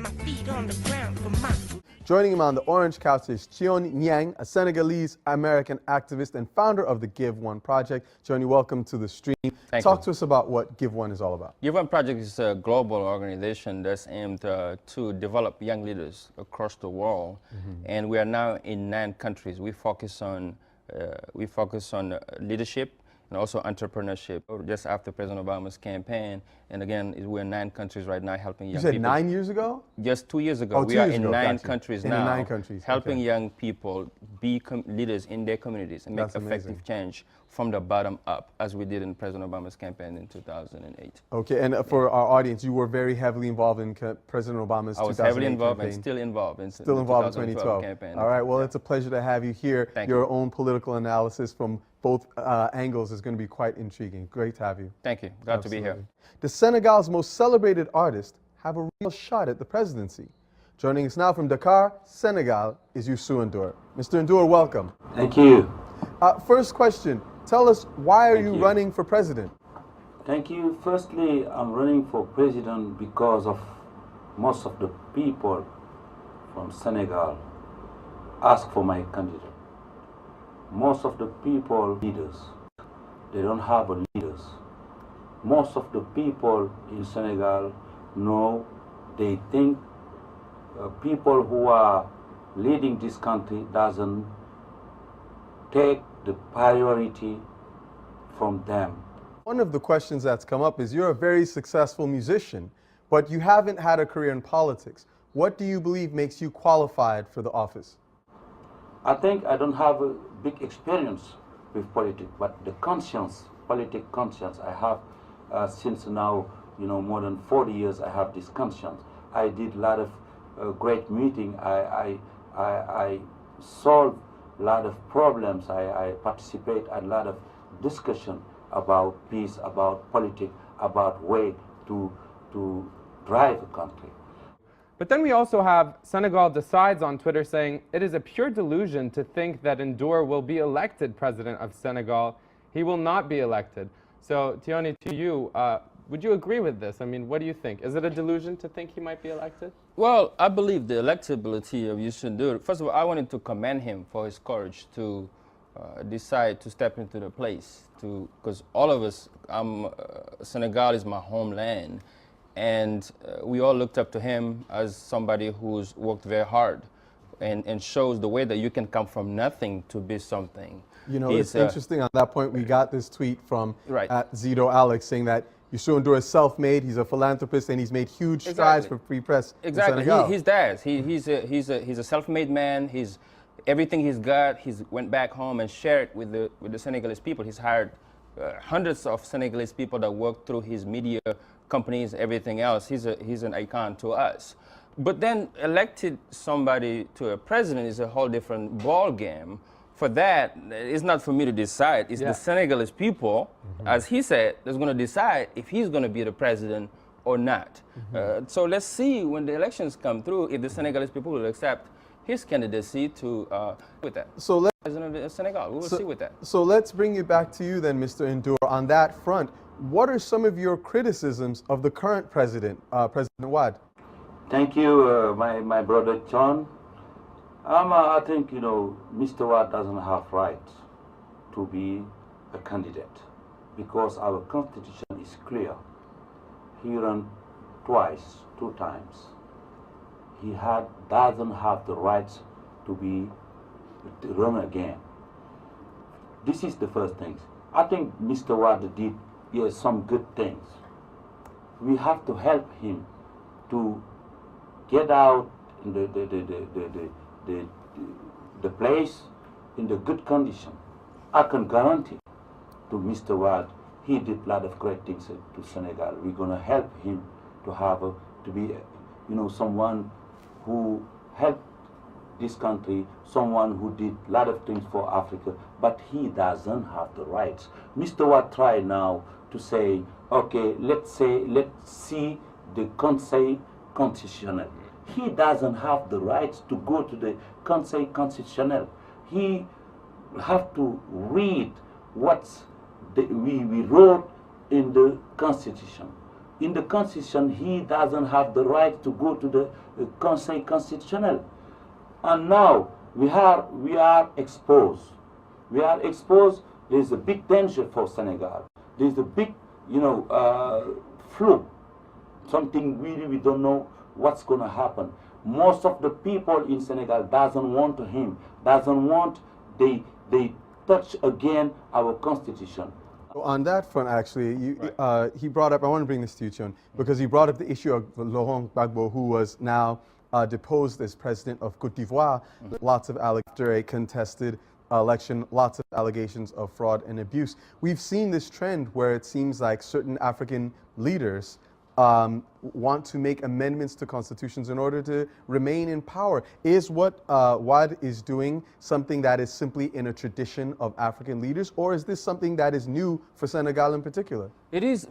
my feet on the ground for my... Joining him on the orange couch is Thione Niang, a Senegalese-American activist and founder of the Give One Project. Thione, welcome to the stream. Talk to us about what Give One is all about. Give One Project is a global organization that's aimed to develop young leaders across the world, and we are now in 9 countries. We focus on leadership and also entrepreneurship. Just after President Obama's campaign, and again, we're in 9 countries right now helping young people. You said 9 years ago? Just 2 years ago. Oh, we are in 9 countries now, 9 countries. helping young people be leaders in their communities and make effective change from the bottom up, as we did in President Obama's campaign in 2008. Okay, and for our audience, you were very heavily involved in President Obama's 2008 I was heavily involved campaign. and still involved in Still involved in 2012 campaign. All right, well, it's a pleasure to have you here. Thank Your you. own political analysis from both angles is going to be quite intriguing. Great to have you. Thank you. Glad to be here. The Senegal's most celebrated artists have a real shot at the presidency. Joining us now from Dakar, Senegal, is Youssou N'Dour. Mr. N'Dour, welcome. Thank you. First question, tell us, why are you running for president? Thank you. Firstly, I'm running for president because of most of the people from Senegal ask for my candidate. Most of the people, leaders, they don't have a leaders. Most of the people in Senegal know, they think people who are leading this country doesn't take the priority from them. One of the questions that's come up is you're a very successful musician, but you haven't had a career in politics. What do you believe makes you qualified for the office? I think I don't have a big experience with politics, but the conscience, political conscience, I have since now, more than 40 years. I have this conscience. I did a lot of great meetings. I solved a lot of problems. I participate in a lot of discussion about peace, about politics, about way to drive a country. But then we also have Senegal Decides on Twitter saying, it is a pure delusion to think that N'Dour will be elected president of Senegal. He will not be elected. So, Thione, to you, would you agree with this? I mean, what do you think? Is it a delusion to think he might be elected? Well, I believe the electability of Youssou N'Dour. First of all, I wanted to commend him for his courage to decide to step into the place, because all of us, Senegal is my homeland, and we all looked up to him as somebody who's worked very hard and shows the way that you can come from nothing to be something. You know, it's interesting on that point. We got this tweet from @Zito Alex saying that Youssou N'Dour is self-made, he's a philanthropist, and he's made huge strides for free press in Senegal. He's theirs. He's a self-made man. Everything he's got, he's went back home and shared with the Senegalese people. He's hired hundreds of Senegalese people that work through his media companies, everything else. He's an icon to us. But then elected somebody to a president is a whole different ball game. For that, it's not for me to decide. It's the Senegalese people, as he said, that's going to decide if he's going to be the president or not. So let's see when the elections come through if the Senegalese people will accept his candidacy to with that. So President of Senegal, we will see with that. So let's bring you back to you then, Mr. N'Dour. On that front, what are some of your criticisms of the current president, President Wade? Thank you, my brother John. I think, Mr. Wade doesn't have right to be a candidate because our constitution is clear. He ran twice, 2 times. He doesn't have the right to run again. This is the first thing. I think Mr. Wade did some good things. We have to help him to get out in the place in the good condition. I can guarantee to Mr. Wade, he did a lot of great things to Senegal. We're going to help him to be someone who helped this country, someone who did a lot of things for Africa, but he doesn't have the rights. Mr. Wade tried now to say, okay, let's see the Conseil Constitutionnel. He doesn't have the rights to go to the Conseil Constitutionnel. He have to read what we wrote in the Constitution. in the constitution, he doesn't have the right to go to the Conseil Constitutionnel. And now we are exposed. We are exposed. There's a big danger for Senegal. There's a big, flu. Something really we don't know what's going to happen. Most of the people in Senegal doesn't want him. Doesn't want they touch again our constitution. On that front, actually, he brought up, I want to bring this to you, Thione, because he brought up the issue of Laurent Gbagbo, who was now deposed as president of Côte d'Ivoire. Lots of after a contested election, lots of allegations of fraud and abuse. We've seen this trend where it seems like certain African leaders want to make amendments to constitutions in order to remain in power. Is what Wade is doing something that is simply in a tradition of African leaders, or is this something that is new for Senegal in particular? It is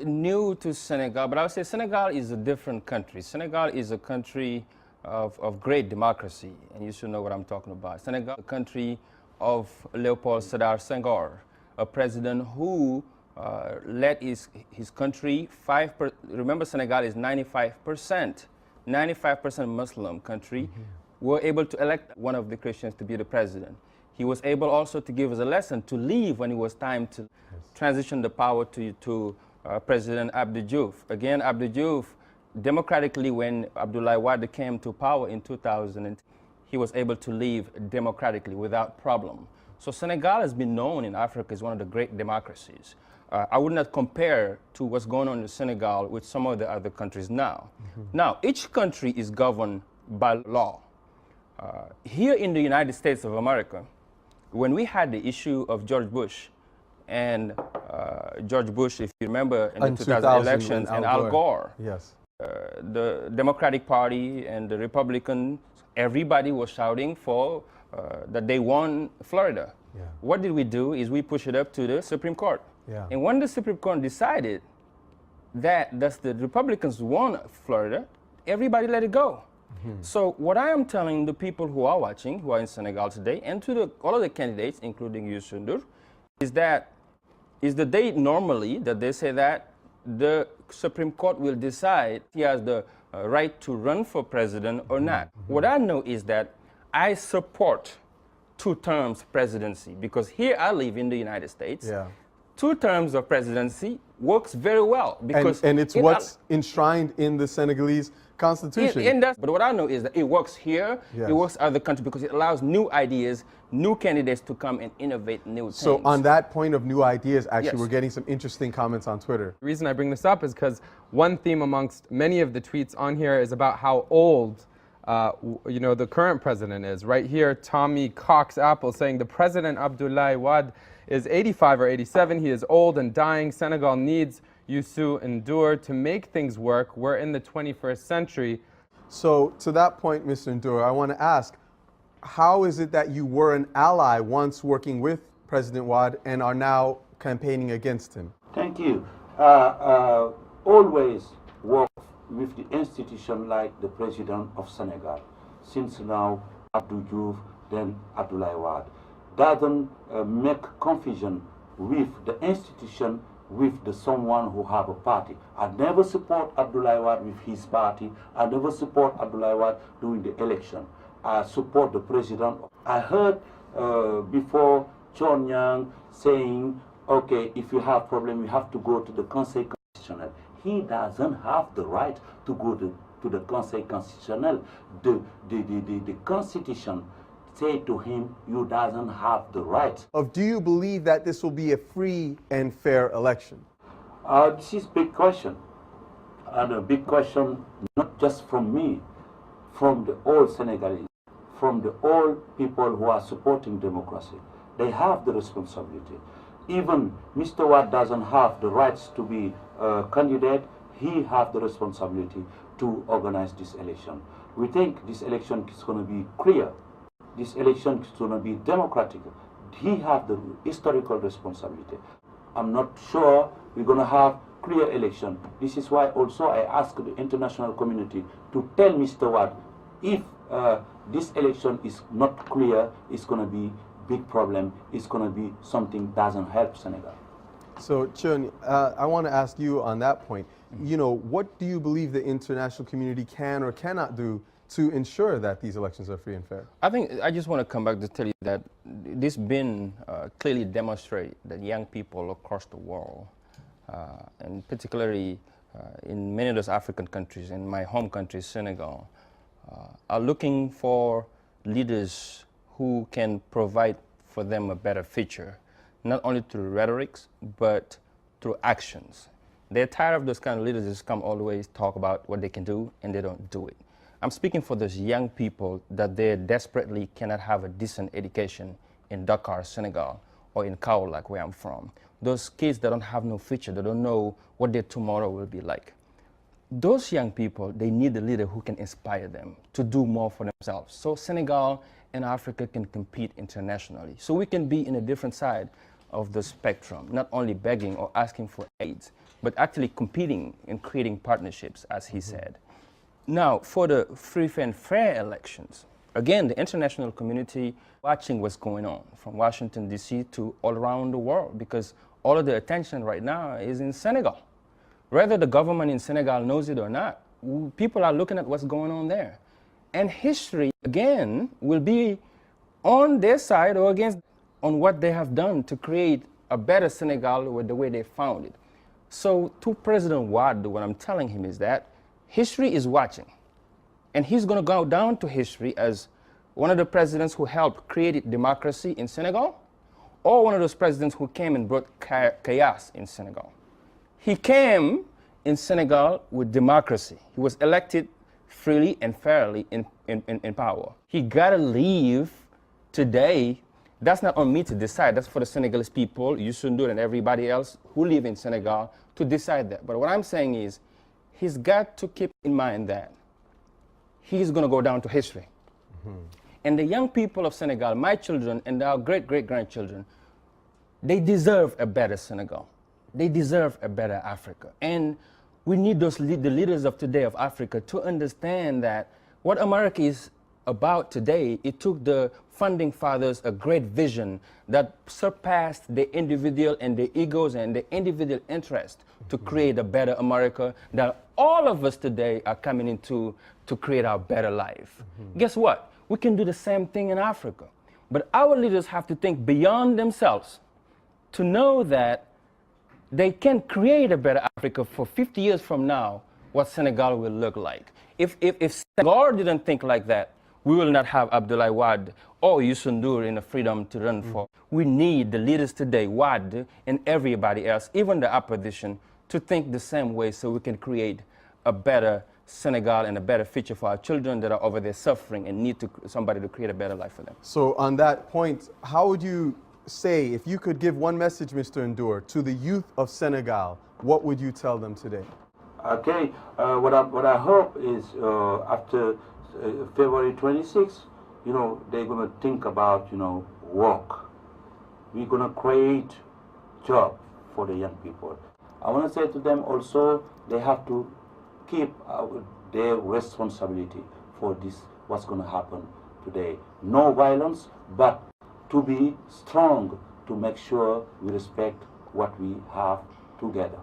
new to Senegal, but I would say Senegal is a different country. Senegal is a country of great democracy, and you should know what I'm talking about. Senegal, a country of Leopold Sédar Senghor, a president who led his country remember Senegal is 95% Muslim country, were able to elect one of the Christians to be the president. He was able also to give us a lesson to leave when it was time to transition the power to President Abdou Diouf. Again, Abdou Diouf, democratically, when Abdoulaye Wade came to power in 2000, he was able to leave democratically without problem. So Senegal has been known in Africa as one of the great democracies. I would not compare to what's going on in Senegal with some of the other countries now. Now, each country is governed by law. Here in the United States of America, when we had the issue of George Bush, and George Bush, if you remember, in the 2000 elections, and Al Gore, yes, the Democratic Party and the Republican, everybody was shouting for that they won Florida. Yeah. What did we do is we pushed it up to the Supreme Court. Yeah. And when the Supreme Court decided that the Republicans won Florida, everybody let it go. So what I am telling the people who are watching, who are in Senegal today, and to all of the candidates, including you, Sundur, is that is the date normally that they say that the Supreme Court will decide he has the right to run for president or not. What I know is that I support 2 terms presidency, because here I live in the United States. Yeah. 2 terms of presidency works very well, because and it's what's enshrined in the Senegalese constitution. But what I know is that it works here, Yes. it works other countries, because it allows new ideas, new candidates to come and innovate new things. So on that point of new ideas, actually, Yes. we're getting some interesting comments on Twitter. The reason I bring this up is because one theme amongst many of the tweets on here is about how old the current president is. Right here, Tommy Cox Apple saying the president Abdoulaye Wade is 85 or 87. He is old and dying. Senegal needs Youssou N'Dour to make things work. We're in the 21st century. So to that point, Mr. N'Dour, I want to ask, how is it that you were an ally once working with President Wade and are now campaigning against him? Thank you. Always work with the institution like the President of Senegal. Since now, Abdou Diouf, then Abdoulaye Wade. Doesn't make confusion with the institution, with the someone who have a party. I never support Abdoulaye Wade with his party. I never support Abdoulaye Wade during the election. I support the president. I heard before Thione Niang saying, okay, if you have problem, you have to go to the Conseil Constitutionnel. He doesn't have the right to go to the Conseil Constitutionnel. The Constitution say to him, you doesn't have the right. Do you believe that this will be a free and fair election? This is a big question. And a big question not just from me, from the all Senegalese, from the all people who are supporting democracy. They have the responsibility. Even Mr. Wade doesn't have the rights to be a candidate. He has the responsibility to organize this election. We think this election is going to be clear. This election is going to be democratic. He has the historical responsibility. I'm not sure we're going to have clear election. This is why also I ask the international community to tell Mr. Wade, if this election is not clear, it's going to be big problem. It's going to be something that doesn't help Senegal. So, Thione, I want to ask you on that point. You know, what do you believe the international community can or cannot do to ensure that these elections are free and fair? I think I just want to come back to tell you that this been clearly demonstrated that young people across the world, and particularly in many of those African countries, in my home country, Senegal, are looking for leaders who can provide for them a better future, not only through rhetorics, but through actions. They're tired of those kind of leaders who come always talk about what they can do and they don't do it. I'm speaking for those young people that they desperately cannot have a decent education in Dakar, Senegal, or in Kaolack, where I'm from. Those kids that don't have no future, they don't know what their tomorrow will be like. Those young people, they need a leader who can inspire them to do more for themselves. So Senegal and Africa can compete internationally. So we can be in a different side of the spectrum, not only begging or asking for aid, but actually competing and creating partnerships, as he said. Now, for the free and fair elections, again, the international community watching what's going on from Washington, D.C. to all around the world, because all of the attention right now is in Senegal. Whether the government in Senegal knows it or not, people are looking at what's going on there. And history, again, will be on their side or against on what they have done to create a better Senegal with the way they found it. So to President Wade, what I'm telling him is that history is watching. And he's going to go down to history as one of the presidents who helped create democracy in Senegal, or one of those presidents who came and brought chaos in Senegal. He came in Senegal with democracy. He was elected freely and fairly in power. He got to leave today. That's not on me to decide. That's for the Senegalese people, Youssou N'Dour and everybody else who live in Senegal to decide that. But what I'm saying is, he's got to keep in mind that he's going to go down to history. And the young people of Senegal, my children and our great-great-grandchildren, they deserve a better Senegal. They deserve a better Africa. And we need the leaders of today of Africa to understand that what America is about today, it took the founding fathers a great vision that surpassed the individual and the egos and the individual interest to create a better America that all of us today are coming into to create our better life. Guess what? We can do the same thing in Africa. But our leaders have to think beyond themselves to know that they can create a better Africa for 50 years from now, what Senegal will look like. If Senegal didn't think like that, we will not have Abdoulaye Wade or Youssou N'Dour in the freedom to run for. We need the leaders today, Wade and everybody else, even the opposition, to think the same way so we can create a better Senegal and a better future for our children that are over there suffering and need somebody to create a better life for them. So on that point, how would you say, if you could give one message, Mr. N'Dour, to the youth of Senegal, what would you tell them today? Okay, what I hope is after February 26th, they're going to think about, work. We're going to create job for the young people. I want to say to them also, they have to keep their responsibility for this, what's going to happen today. No violence, but to be strong, to make sure we respect what we have together.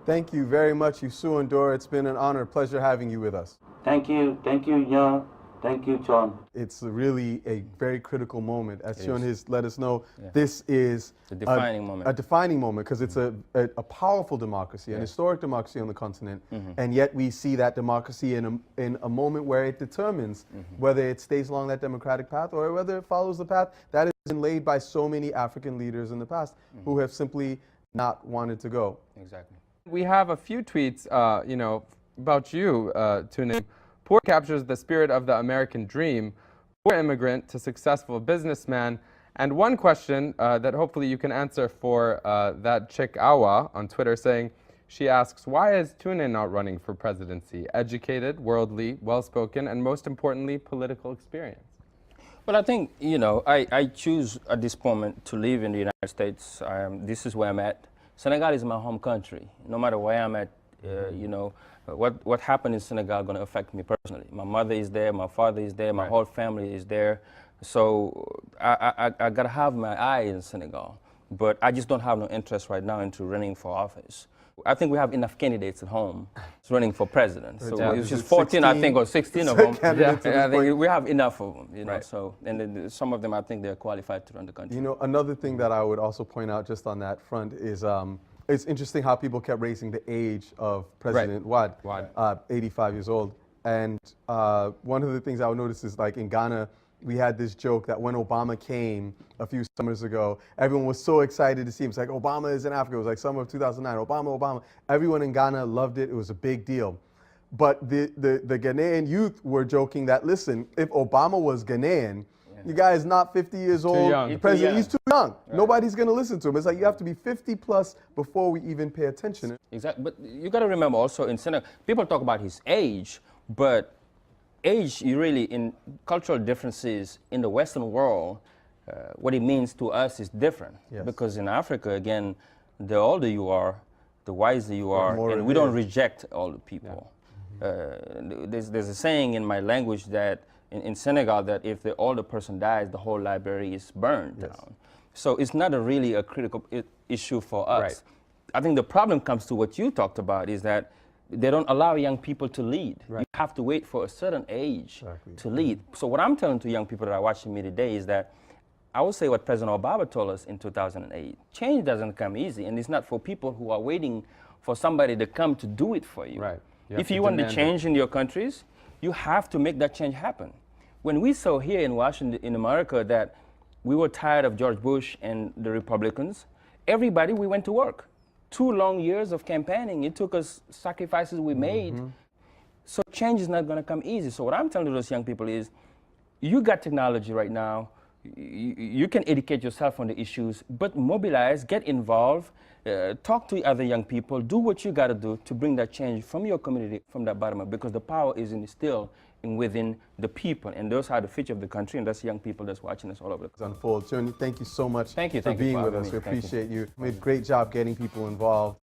Thank you very much, Youssou N'Dour. It's been an honor, pleasure having you with us. Thank you, Niang. Thank you, John. It's really a very critical moment. As Thione has let us know, this is a defining moment. A defining moment because it's a powerful democracy, an historic democracy on the continent, and yet we see that democracy in a moment where it determines whether it stays along that democratic path or whether it follows the path that has been laid by so many African leaders in the past who have simply not wanted to go. Exactly. We have a few tweets, about you, Thione. Poor captures the spirit of the American dream, poor immigrant to successful businessman. And one question that hopefully you can answer for that chick Awa on Twitter saying, she asks, why is Thione not running for presidency? Educated, worldly, well-spoken, and most importantly, political experience. Well, I think, I choose at this moment to live in the United States. This is where I'm at. Senegal is my home country. No matter where I'm at, what happened in Senegal is going to affect me personally. My mother is there, my father is there, my whole family is there. So I got to have my eye in Senegal. but I just don't have no interest right now into running for office. I think we have enough candidates at home running for president. So Yeah. it's just 14, I think, or 16 of them. Candidates at this I think point. we have enough of them, you know. Right. So, and then some of them, I think, they're qualified to run the country. You know, another thing that I would also point out just on that front is it's interesting how people kept raising the age of President Wade, 85 years old. And one of the things I would notice is, like, in Ghana, we had this joke that when Obama came a few summers ago, everyone was so excited to see him. It's like, Obama is in Africa. It was like summer of 2009, Obama, Obama. Everyone in Ghana loved it. It was a big deal. But the Ghanaian youth were joking that, listen, if Obama was Ghanaian, the guy is not 50 years old. young. The He's president, young. he's too young. Nobody's going to listen to him. It's like you have to be 50 plus before we even pay attention. Exactly, but you got to remember also in Senegal, people talk about his age, but age, you really, in cultural differences in the Western world, what it means to us is different. Yes. Because in Africa, again, the older you are, the wiser you are, more and we don't revered. reject older people. There's a saying in my language that in Senegal that if the older person dies, the whole library is burned down. So it's not really a critical issue for us. Right. I think the problem comes to what you talked about is that they don't allow young people to lead. Right. You have to wait for a certain age to lead. So what I'm telling to young people that are watching me today is that I would say what President Obama told us in 2008. Change doesn't come easy, and it's not for people who are waiting for somebody to come to do it for you. Right. You have If to you want the demand it. change in your countries, you have to make that change happen. When we saw here in Washington, in America, that we were tired of George Bush and the Republicans, everybody, we went to work. 2 long years of campaigning. It took us sacrifices we made. So change is not going to come easy. So what I'm telling those young people is, you got technology right now. You can educate yourself on the issues, but mobilize, get involved, talk to other young people, do what you got to do to bring that change from your community, from that bottom up, because the power is still within the people, and those are the future of the country, and that's young people that's watching us all over the country. Unfold. Thione, thank you so much Thank you for being for with having us. me. We Thank you. appreciate you. You made a great job getting people involved.